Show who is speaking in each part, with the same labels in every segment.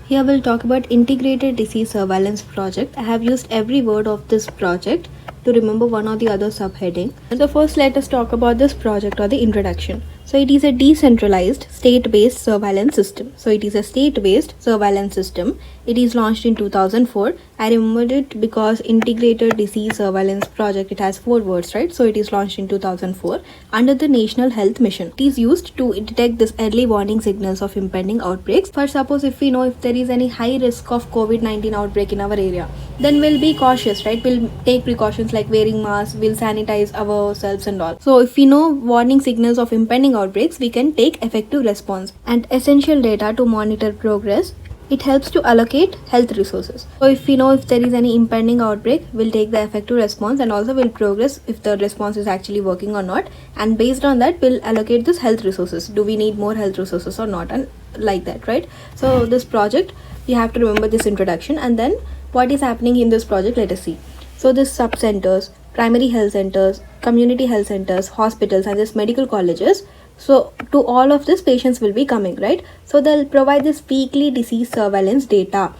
Speaker 1: Here we'll talk about Integrated Disease Surveillance Project. I have used every word of this project to remember one or the other subheading. So first let us talk about this project or the introduction. So it is a decentralized state-based surveillance system. So it is a state-based surveillance system. It is launched in 2004. I remembered it because Integrated Disease Surveillance Project, it has 4 words, right? So it is launched in 2004 under the National Health Mission. It is used to detect this early warning signals of impending outbreaks. For suppose if we know if there is any high risk of COVID-19 outbreak in our area, then we'll be cautious, right? We'll take precautions like wearing masks, we'll sanitize ourselves and all. So if we know warning signals of impending outbreaks, we can take effective response and essential data to monitor progress. It helps to allocate health resources. So if we know if there is any impending outbreak, we'll take the effective response and also we'll progress if the response is actually working or not. And based on that, we'll allocate this health resources. Do we need more health resources or not? And like that, right? So this project, you have to remember this introduction, and then what is happening in this project, let us see. So this sub-centers, primary health centers, community health centers, hospitals, and this medical colleges. So to all of this, patients will be coming, right? So they'll provide this weekly disease surveillance data.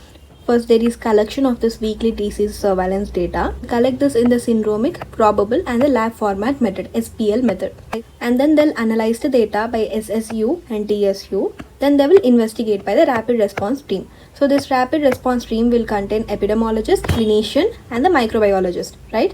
Speaker 1: First, there is collection of this weekly disease surveillance data. Collect this in the syndromic, probable, and the lab format method, SPL method. And then they'll analyze the data by SSU and TSU. Then they will investigate by the rapid response team. So this rapid response team will contain epidemiologist, clinician, and the microbiologist, right?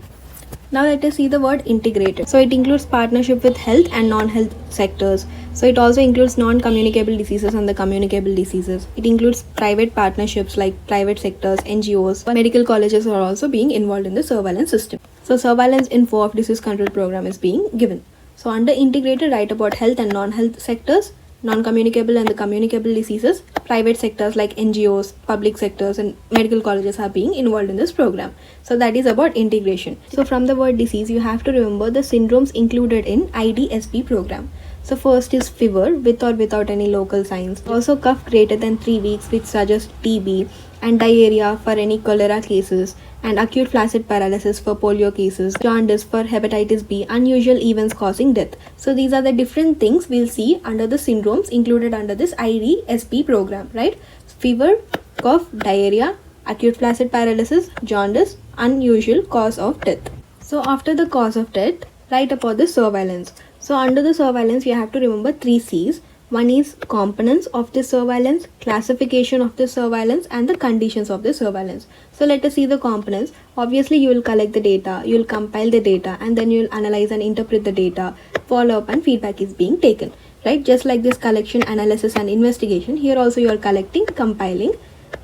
Speaker 1: Now let us see the word integrated. So it includes partnership with health and non-health sectors. So it also includes non-communicable diseases and the communicable diseases. It includes private partnerships like private sectors, NGOs, medical colleges are also being involved in the surveillance system. So surveillance info of disease control program is being given. So under integrated, write about health and non-health sectors, non-communicable and the communicable diseases, private sectors like NGOs, public sectors, and medical colleges are being involved in this program. So that is about integration. So from the word disease, you have to remember the syndromes included in IDSP program. So first is fever with or without any local signs. Also cough greater than 3 weeks, which suggests TB, and diarrhea for any cholera cases, and acute flaccid paralysis for polio cases, jaundice for hepatitis B, unusual events causing death. So these are the different things we'll see under the syndromes included under this IDSP program, right? Fever, cough, diarrhea, acute flaccid paralysis, jaundice, unusual cause of death. So after the cause of death, write about the surveillance. So under the surveillance, you have to remember 3 C's. One is components of the surveillance, classification of the surveillance, and the conditions of the surveillance. So let us see the components. Obviously, you will collect the data, you will compile the data, and then you will analyze and interpret the data. Follow up and feedback is being taken, right? Just like this collection, analysis, and investigation, here also you are collecting, compiling,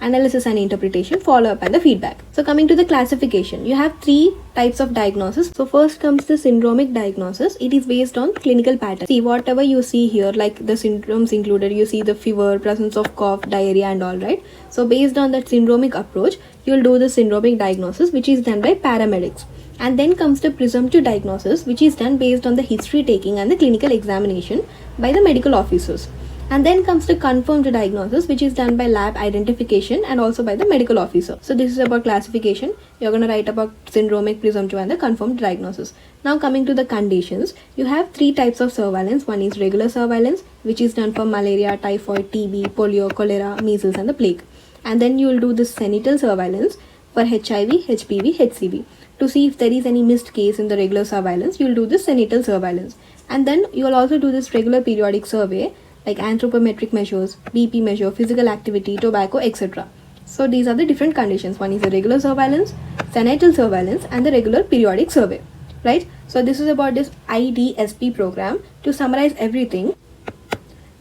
Speaker 1: analysis and interpretation, follow-up, and the feedback. So coming to the classification, you have 3 types of diagnosis. So first comes the syndromic diagnosis. It is based on clinical pattern. See, whatever you see here, like the syndromes included, you see the fever, presence of cough, diarrhea, and all, right? So based on that syndromic approach, you will do the syndromic diagnosis, which is done by paramedics. And then comes the presumptive diagnosis, which is done based on the history taking and the clinical examination by the medical officers. And then comes the confirmed diagnosis, which is done by lab identification and also by the medical officer. So this is about classification. You're going to write about syndromic, presumptive, and the confirmed diagnosis. Now coming to the conditions, you have 3 types of surveillance. One is regular surveillance, which is done for malaria, typhoid, TB, polio, cholera, measles, and the plague. And then you will do this senatal surveillance for HIV, HPV, HCV. To see if there is any missed case in the regular surveillance, you will do this senatal surveillance. And then you will also do this regular periodic survey, like anthropometric measures, BP measure, physical activity, tobacco, etc. So these are the different conditions. One is the regular surveillance, senatal surveillance, and the regular periodic survey, right? So this is about this IDSP program. To summarize everything,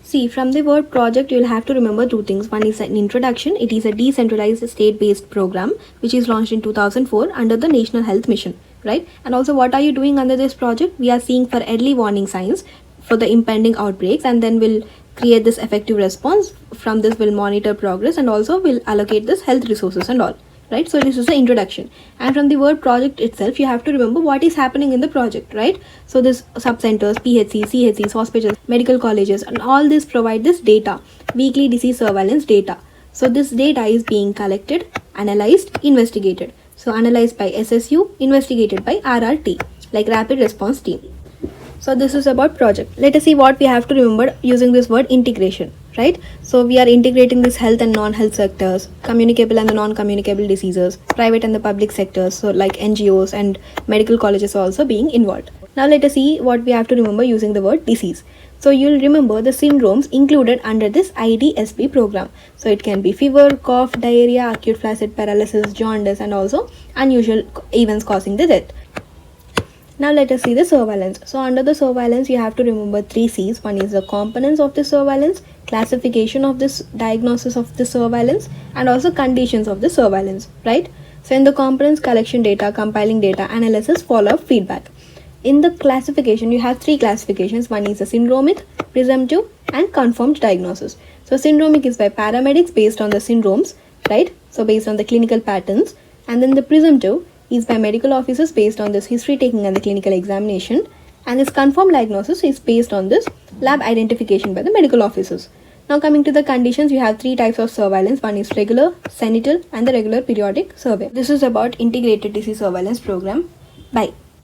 Speaker 1: see, from the word project, you will have to remember 2 things. One is an introduction. It is a decentralized state-based program which is launched in 2004 under the National Health Mission, right? And also, what are you doing under this project? We are seeing for early warning signs for the impending outbreaks, and then we'll create this effective response. From this, we'll monitor progress and also we'll allocate this health resources and all, right? So this is the introduction. And from the word project itself, you have to remember what is happening in the project, right? So this sub-centers, PHCs, CHCs, hospitals, medical colleges, and all this provide this data, weekly disease surveillance data. So this data is being collected, analyzed, investigated. So analyzed by SSU, investigated by RRT, like rapid response team. So this is about project. Let us see what we have to remember using this word integration, right? So we are integrating this health and non-health sectors, communicable and the non-communicable diseases, private and the public sectors, so like NGOs and medical colleges also being involved. Now let us see what we have to remember using the word disease. So you'll remember the syndromes included under this IDSP program. So it can be fever, cough, diarrhea, acute flaccid paralysis, jaundice, and also unusual events causing the death. Now let us see the surveillance. So under the surveillance, you have to remember 3 C's. One is the components of the surveillance, classification of this diagnosis of the surveillance, and also conditions of the surveillance, right? So in the components, collection data, compiling data, analysis, follow-up, feedback. In the classification, you have 3 classifications. One is the syndromic, presumptive, and confirmed diagnosis. So syndromic is by paramedics based on the syndromes, right? So based on the clinical patterns. And then the presumptive is by medical officers based on this history taking and the clinical examination, and this confirmed diagnosis is based on this lab identification by the medical officers. Now coming to the conditions, you have 3 types of surveillance. One is regular, sentinel, and the regular periodic survey. This is about integrated disease surveillance program. Bye.